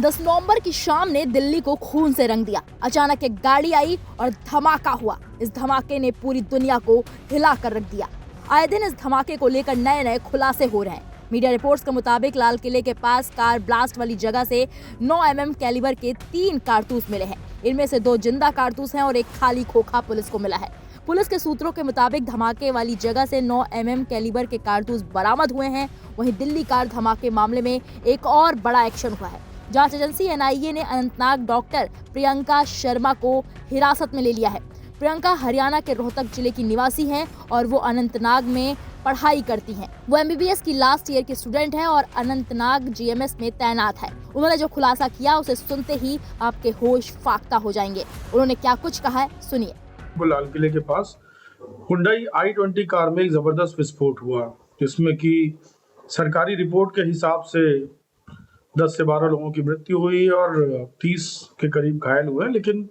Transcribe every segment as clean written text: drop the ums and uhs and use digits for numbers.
10 नवंबर की शाम ने दिल्ली को खून से रंग दिया। अचानक एक गाड़ी आई और धमाका हुआ। इस धमाके ने पूरी दुनिया को हिला कर रख दिया। आए दिन इस धमाके को लेकर नए नए खुलासे हो रहे हैं। मीडिया रिपोर्ट्स के मुताबिक लाल किले के पास कार ब्लास्ट वाली जगह से 9 mm कैलिबर के 3 कारतूस मिले हैं। इनमें से 2 जिंदा कारतूस हैं और एक खाली खोखा पुलिस को मिला है। पुलिस के सूत्रों के मुताबिक धमाके वाली जगह से 9 mm कैलिबर के कारतूस बरामद हुए हैं। वहीं दिल्ली कार धमाके मामले में एक और बड़ा एक्शन हुआ है। जांच एजेंसी NIA ने अनंतनाग डॉक्टर प्रियंका शर्मा को हिरासत में ले लिया है। प्रियंका हरियाणा के रोहतक जिले की निवासी हैं और वो अनंतनाग में पढ़ाई करती हैं। वो MBBS की लास्ट ईयर की स्टूडेंट है और अनंतनाग GMS में तैनात है। उन्होंने जो खुलासा किया उसे सुनते ही आपके होश फाख्ता हो जाएंगे। उन्होंने क्या कुछ कहा है, सुनिए। लाल किले के पास हुंडई i20 कार में एक जबरदस्त विस्फोट हुआ, जिसमें कि सरकारी रिपोर्ट के हिसाब से 10 से 12 लोगों की मृत्यु हुई और 30 के करीब घायल हुए। लेकिन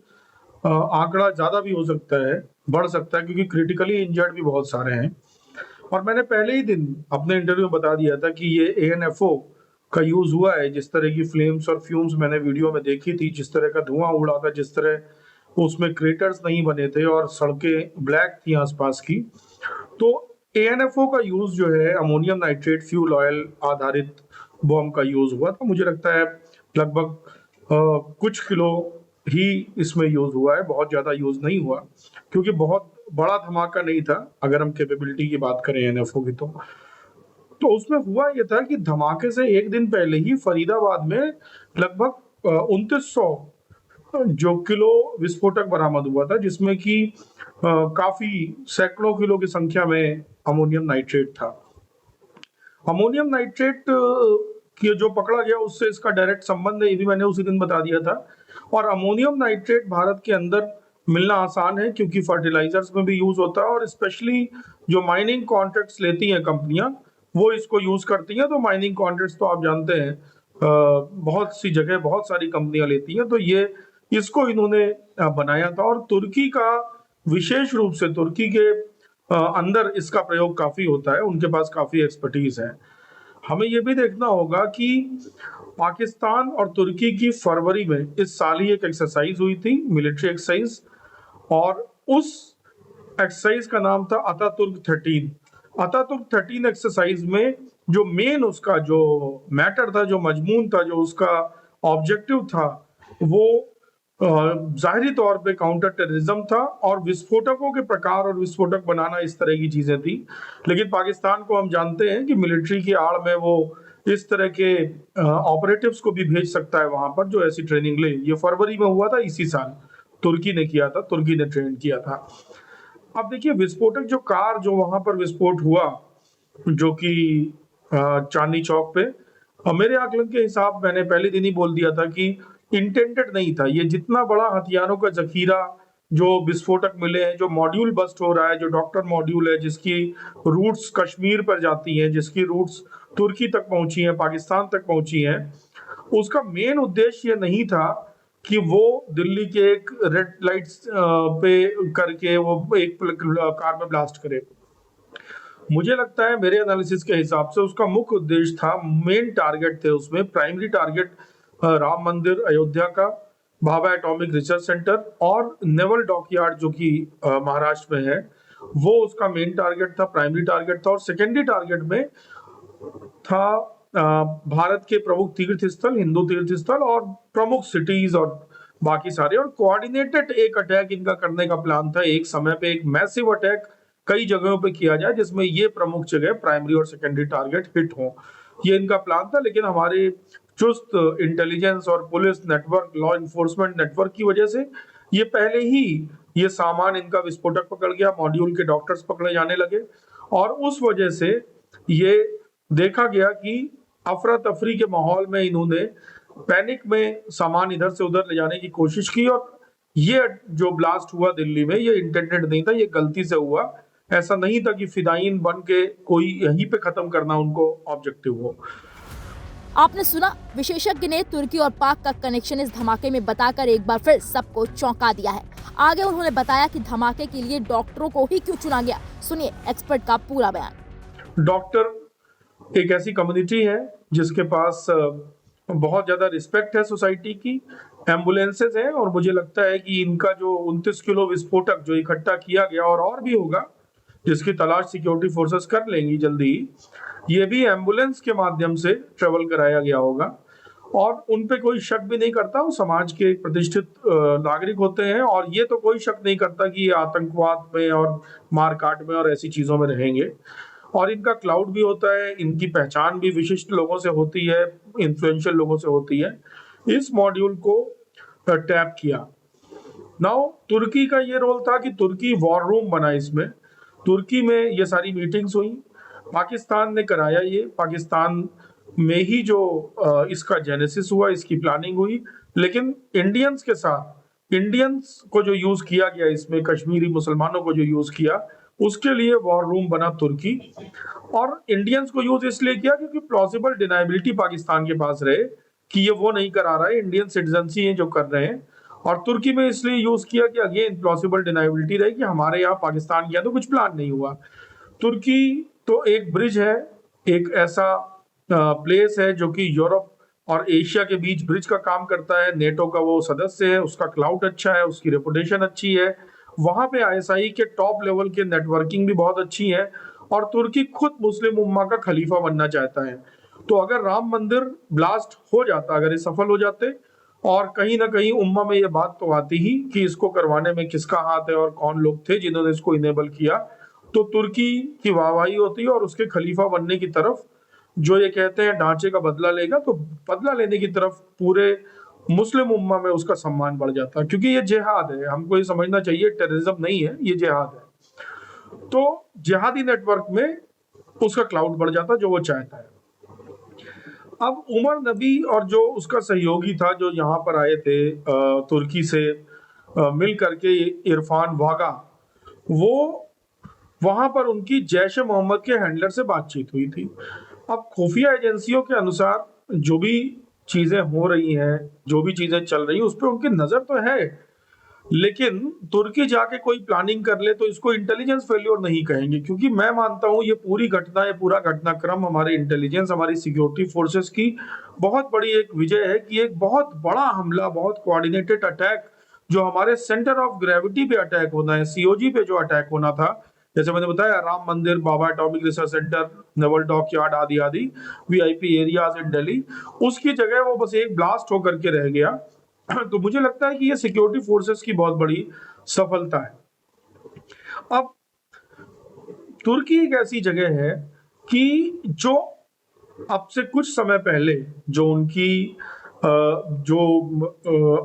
आंकड़ा ज्यादा भी हो सकता है, बढ़ सकता है, क्योंकि क्रिटिकली इंजर्ड भी बहुत सारे हैं। और मैंने पहले ही दिन अपने इंटरव्यू में बता दिया था कि ये ANFO का यूज हुआ है। जिस तरह की फ्लेम्स और फ्यूम्स मैंने वीडियो में देखी थी, जिस तरह का धुआं उड़ा था, जिस तरह उसमें क्रेटर्स नहीं बने थे और सड़कें ब्लैक थी आसपास की, तो ANFO का यूज जो है, अमोनियम नाइट्रेट फ्यूल ऑयल आधारित बॉम्ब का यूज हुआ था। मुझे लगता है लगभग कुछ किलो ही इसमें यूज हुआ है, बहुत ज्यादा यूज नहीं हुआ, क्योंकि बहुत बड़ा धमाका नहीं था। अगर हम कैपेबिलिटी की बात करें ANFO की, तो उसमें हुआ यह था कि धमाके से एक दिन पहले ही फरीदाबाद में लगभग 2900 जो किलो विस्फोटक बरामद हुआ था, जिसमें कि काफी सैकड़ों किलो की संख्या में अमोनियम नाइट्रेट था। अमोनियम नाइट्रेट कि जो पकड़ा गया उससे इसका डायरेक्ट संबंध है, ये भी मैंने उसी दिन बता दिया था। और अमोनियम नाइट्रेट भारत के अंदर मिलना आसान है, क्योंकि फर्टिलाइजर्स में भी यूज होता है और स्पेशली जो माइनिंग कॉन्ट्रैक्ट्स लेती हैं कंपनियां, वो इसको यूज करती हैं। तो माइनिंग कॉन्ट्रैक्ट्स तो आप जानते हैं बहुत सी जगह बहुत सारी कंपनियां लेती हैं, तो ये इसको इन्होंने बनाया था। और तुर्की का विशेष रूप से तुर्की के अंदर इसका प्रयोग काफी होता है, उनके पास काफी एक्सपर्टीज है। हमें यह भी देखना होगा कि पाकिस्तान और तुर्की की फरवरी में इस साल ही एक एक्सरसाइज हुई थी, मिलिट्री एक्सरसाइज, और उस एक्सरसाइज का नाम था अतातुर्क 13। अतातुर्क 13 एक्सरसाइज में जो मेन उसका जो मैटर था, जो मजमून था, जो उसका ऑब्जेक्टिव था, वो जाहिरी तौर पे काउंटर टेररिज्म था और विस्फोटकों के प्रकार और विस्फोटक बनाना, इस तरह की चीजें थी। लेकिन पाकिस्तान को हम जानते हैं कि मिलिट्री की आड़ में वो इस तरह के ऑपरेटिव्स को भी भेज सकता है वहां पर, जो ऐसी ट्रेनिंग ले। ये फरवरी में हुआ था इसी साल, तुर्की ने किया था, तुर्की ने ट्रेन किया था। अब देखिए, विस्फोटक जो कार जो वहां पर विस्फोट हुआ, जो कि चांदनी चौक पे, मेरे आकलन के हिसाब, मैंने पहले दिन ही बोल दिया था कि इंटेंडेड नहीं था। ये जितना बड़ा हथियारों का जखीरा जो विस्फोटक मिले हैं, जो मॉड्यूल बस्ट हो रहा है, जो डॉक्टर मॉड्यूल है, जिसकी रूट्स कश्मीर पर जाती हैं, जिसकी रूट्स तुर्की तक पहुंची हैं, पाकिस्तान तक पहुंची हैं, उसका मेन उद्देश्य ये नहीं था कि वो दिल्ली के एक रेड लाइट्स पे करके वो एक कार में ब्लास्ट करे। मुझे लगता है, मेरे एनालिसिस के हिसाब से, उसका मुख्य उद्देश्य था, मेन टारगेट थे उसमें, प्राइमरी टारगेट राम मंदिर अयोध्या का, भाभा एटॉमिक रिसर्च सेंटर और नेवल डॉकयार्ड जो कि महाराष्ट्र में है, वो उसका मेन टारगेट था, प्राइमरी टारगेट था। और सेकेंडरी टारगेट में था भारत के प्रमुख तीर्थ स्थल, हिंदू तीर्थ स्थल और प्रमुख सिटीज और बाकी सारे। और कोऑर्डिनेटेड एक अटैक इनका करने का प्लान था, एक समय पे एक मैसिव अटैक कई जगहों पे किया जाए, जिसमें ये प्रमुख जगह प्राइमरी और सेकेंडरी टारगेट हिट हो, ये इनका प्लान था। लेकिन हमारे चुस्त इंटेलिजेंस और police network, law enforcement network की वजह से ये पहले ही ये सामान, इनका विस्फोटक पकड़ गया, मॉड्यूल के डॉक्टर्स पकड़े जाने लगे, और उस वजह से ये देखा गया कि अफरा तफरी के माहौल में इन्होंने पैनिक में सामान इधर से उधर ले जाने की कोशिश की। और ये जो ब्लास्ट हुआ दिल्ली में, ये इंटेंडेड नहीं था, ये गलती से हुआ। ऐसा नहीं था कि फिदायीन बन के कोई यहीं पे खत्म करना उनको ऑब्जेक्टिव हो। आपने सुना, विशेषज्ञ ने तुर्की और पाक का कनेक्शन इस धमाके में बताकर एक बार फिर सबको चौंका दिया है। आगे उन्होंने बताया कि धमाके के लिए डॉक्टरों को ही क्यों चुना गया। सुनिए एक्सपर्ट का पूरा बयान। डॉक्टर एक ऐसी कम्युनिटी है जिसके पास बहुत ज़्यादा रिस्पेक्ट है सोसाइटी की। एम्बुलेंसेज हैं और मुझे लगता है कि इनका जो 29 किलो विस्फोटक जो इकट्ठा किया गया और भी होगा, जिसकी तलाश सिक्योरिटी फोर्सेस कर लेंगी जल्दी ही, ये भी एम्बुलेंस के माध्यम से ट्रेवल कराया गया होगा। और उन पे कोई शक भी नहीं करता, वो समाज के एक प्रतिष्ठित नागरिक होते हैं और ये तो कोई शक नहीं करता कि ये आतंकवाद में और मारकाट में और ऐसी चीज़ों में रहेंगे। और इनका क्लाउड भी होता है, इनकी पहचान भी विशिष्ट लोगों से होती है, इन्फ्लुएंशियल लोगों से होती है। इस मॉड्यूल को टैप किया। नाउ तुर्की का ये रोल था कि तुर्की वॉर रूम बना इसमें। तुर्की में ये सारी मीटिंग्स हुई, पाकिस्तान ने कराया, ये पाकिस्तान में ही जो इसका जेनेसिस हुआ, इसकी प्लानिंग हुई। लेकिन इंडियंस के साथ, इंडियंस को जो यूज किया गया इसमें, कश्मीरी मुसलमानों को जो यूज किया, उसके लिए वॉर रूम बना तुर्की। और इंडियंस को यूज इसलिए किया क्योंकि प्लॉजिबल डिनाइबिलिटी पाकिस्तान के पास रहे कि ये वो नहीं करा रहा है, इंडियन सिटीजन ही हैं जो कर रहे हैं। और तुर्की में इसलिए यूज किया कि अगेन प्लॉजिबल डिनाइबिलिटी रहे कि हमारे यहाँ पाकिस्तान किया तो कुछ प्लान नहीं हुआ। तुर्की तो एक ब्रिज है, एक ऐसा प्लेस है जो कि यूरोप और एशिया के बीच ब्रिज का काम करता है। नेटो का वो सदस्य है, उसका क्लाउड अच्छा है, उसकी रेपुटेशन अच्छी है, वहां पे आईएसआई के टॉप लेवल के नेटवर्किंग भी बहुत अच्छी है। और तुर्की खुद मुस्लिम उम्मा का खलीफा बनना चाहता है। तो अगर राम मंदिर ब्लास्ट हो जाता, अगर ये सफल हो जाते, और कहीं ना कहीं उम्मा में ये बात तो आती ही कि इसको करवाने में किसका हाथ है और कौन लोग थे जिन्होंने इसको इनेबल किया, तो तुर्की की वाहवाही होती है और उसके खलीफा बनने की तरफ, जो ये कहते हैं ढांचे का बदला लेगा, तो बदला लेने की तरफ पूरे मुस्लिम उम्मा में उसका सम्मान बढ़ जाता है। क्योंकि ये जिहाद है, हमको ये समझना चाहिए, टेररिज्म नहीं है, ये जिहाद है। तो जिहादी नेटवर्क में उसका क्लाउड बढ़ जाता जो वो चाहता है। अब उमर नबी और जो उसका सहयोगी था जो यहाँ पर आए थे तुर्की से मिल करके, इरफान वागा, वो वहां पर उनकी जैश ए मोहम्मद के हैंडलर से बातचीत हुई थी। अब खुफिया एजेंसियों के अनुसार जो भी चीजें हो रही हैं, जो भी चीजें चल रही हैं, उस पर उनकी नजर तो है, लेकिन तुर्की जाके कोई प्लानिंग कर ले तो इसको इंटेलिजेंस फेल्योर नहीं कहेंगे। क्योंकि मैं मानता हूं ये पूरी घटना, ये पूरा घटनाक्रम हमारे इंटेलिजेंस, हमारी सिक्योरिटी फोर्सेस की बहुत बड़ी एक विजय है कि एक बहुत बड़ा हमला, बहुत कोऑर्डिनेटेड अटैक, जो हमारे सेंटर ऑफ ग्रेविटी पे अटैक होना है, सीओजी पे जो अटैक होना था, जैसे मैंने बताया, Ram Mandir, Bhabha atomic research centre, naval dockyard आदि आदि वीआईपी एरियाज इन दिल्ली, उसकी जगह वो बस एक ब्लास्ट होकर के रह गया। तो मुझे लगता है कि ये सिक्योरिटी फोर्सेस की बहुत बड़ी सफलता है। अब तुर्की एक ऐसी जगह है कि जो अब से कुछ समय पहले जो उनकी जो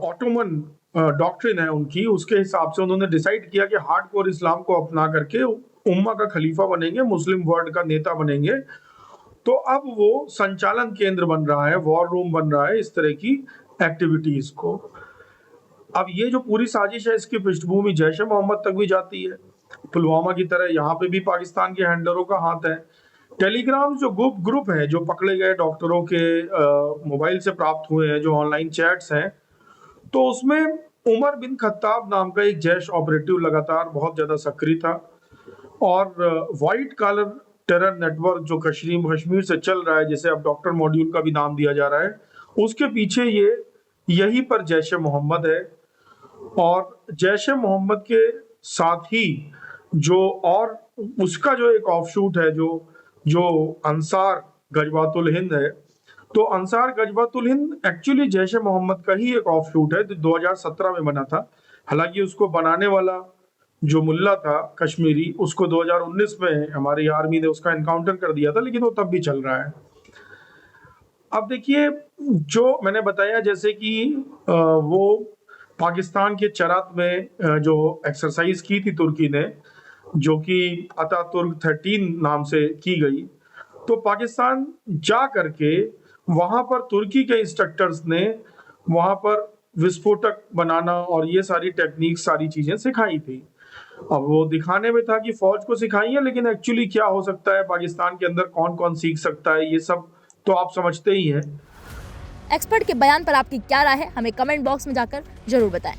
ऑटोमन डॉक्ट्रिन है उनकी, उसके हिसाब से उन्होंने डिसाइड किया कि हार्डकोर इस्लाम को अपना करके उम्मा का खलीफा बनेंगे, मुस्लिम वर्ल्ड का नेता बनेंगे। तो अब वो संचालन केंद्र बन रहा है, वॉर रूम बन रहा है इस तरह की एक्टिविटीज को। अब ये जो पूरी साजिश है, इसकी पृष्ठभूमि जैश ए मोहम्मद तक भी जाती है। पुलवामा की तरह यहाँ पे भी पाकिस्तान के हैंडलरों का हाथ है। टेलीग्राम जो ग्रुप है, जो पकड़े गए डॉक्टरों के मोबाइल से प्राप्त हुए हैं, जो ऑनलाइन चैट्स हैं, तो उसमें उमर बिन खत्ताब नाम का एक जैश ऑपरेटिव लगातार बहुत ज्यादा सक्रिय था। और व्हाइट कॉलर टेरर नेटवर्क जो कश्मीर से चल रहा है, जिसे अब डॉक्टर मॉड्यूल का भी नाम दिया जा रहा है, उसके पीछे यही पर जैश ए मोहम्मद है। और जैश ए मोहम्मद के साथ ही जो और उसका जो एक ऑफशूट है, जो अंसार गजवातुल हिंद है, तो अंसार गजवातुल हिंद एक्चुअली जैश ए मोहम्मद का ही एक ऑफशूट है, जो 2017 में बना था। हालांकि उसको बनाने वाला जो मुल्ला था कश्मीरी, उसको 2019 में हमारी आर्मी ने उसका एनकाउंटर कर दिया था, लेकिन वो तब भी चल रहा है। अब देखिए, जो मैंने बताया जैसे कि वो पाकिस्तान के चरात में जो एक्सरसाइज की थी तुर्की ने, जो कि अतातुर्क 13 नाम से की गई, तो पाकिस्तान जा करके वहां पर तुर्की के इंस्ट्रक्टर्स ने वहां पर विस्फोटक बनाना और ये सारी टेक्निक, सारी चीजें सिखाई थी। अब वो दिखाने में था कि फौज को सिखाई है, लेकिन एक्चुअली क्या हो सकता है, पाकिस्तान के अंदर कौन कौन सीख सकता है, ये सब तो आप समझते ही हैं। एक्सपर्ट के बयान पर आपकी क्या राय है, हमें कमेंट बॉक्स में जाकर जरूर बताएं।